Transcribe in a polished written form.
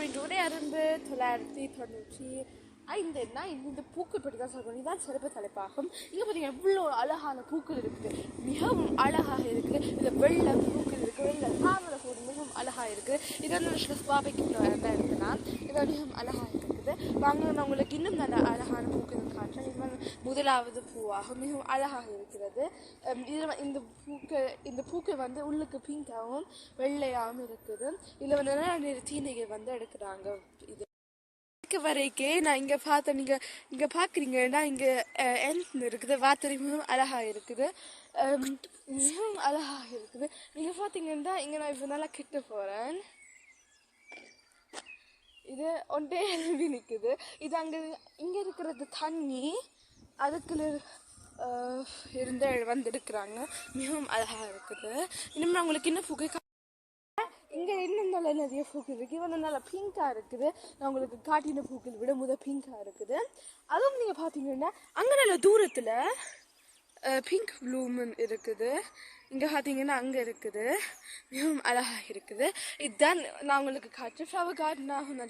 அப்படின்ற ஒரே அருந்து 995 இந்த பூக்கள் பற்றி தான் சொல்லணும். இதுதான் சிறப்பு தலைப்பாகும். இங்கே பார்த்தீங்கன்னா எவ்வளோ அழகான பூக்கள் இருக்குது, மிகவும் அழகாக இருக்குது. இதில் வெள்ளை பூக்கள் இருக்குது, வெள்ளை தாமரை பூ மிகவும் அழகாக இருக்குது. இது வந்து சுவாபிக்கு எடுக்கலாம். இது மிகவும் அழகாக இருக்குது. வாங்க நான் உங்களுக்கு இன்னும் நல்ல அழகான பூக்கள் காட்டுறேன். இது வந்து முதலாவது பூவாகும், மிகவும் அழகாக இருக்கிறது. இதில் இந்த பூக்கள் வந்து உள்ளுக்கு பிங்காகவும் வெள்ளையாகவும் இருக்குது. இதில் வந்து நிறைய தீனைகள் வந்து எடுக்கிறாங்க. இது வரைக்கும் நான் இங்கே பார்த்தேன், நீங்கள் இங்கே பார்க்குறீங்கன்னா இங்கே இருக்குது, வாத்தரி மிகவும் அழகாக இருக்குது, மிகவும் அழகாக இருக்குது. நீங்கள் பார்த்தீங்கன்னா இங்கே நான் இப்போ நல்லா கிட்ட போகிறேன். இது ஒன்றே எழுதி நிற்குது. இது இங்கே இருக்கிறது தண்ணி, அதுக்குள்ள இருந்து வந்தெடுக்கிறாங்க. மிகவும் அழகாக இருக்குது. இன்னும் நான் உங்களுக்கு இன்னும் புகை இங்கே இன்னும் நல்ல நிறைய பூக்கள் இருக்குது. இவன் நல்லா பிங்காக இருக்குது. நான் உங்களுக்கு காட்டின பூக்கள் விட பிங்காக இருக்குது. அதுவும் நீங்கள் பார்த்தீங்கன்னா அங்கே நல்ல தூரத்தில் பிங்க் ப்ளூமன் இருக்குது. இங்கே பார்த்தீங்கன்னா அங்கே இருக்குது, மிகவும் அழகாக இருக்குது. இதுதான் நான் உங்களுக்கு காட்டுறேன். ஃப்ளவர் கார்டன் ஆகும்.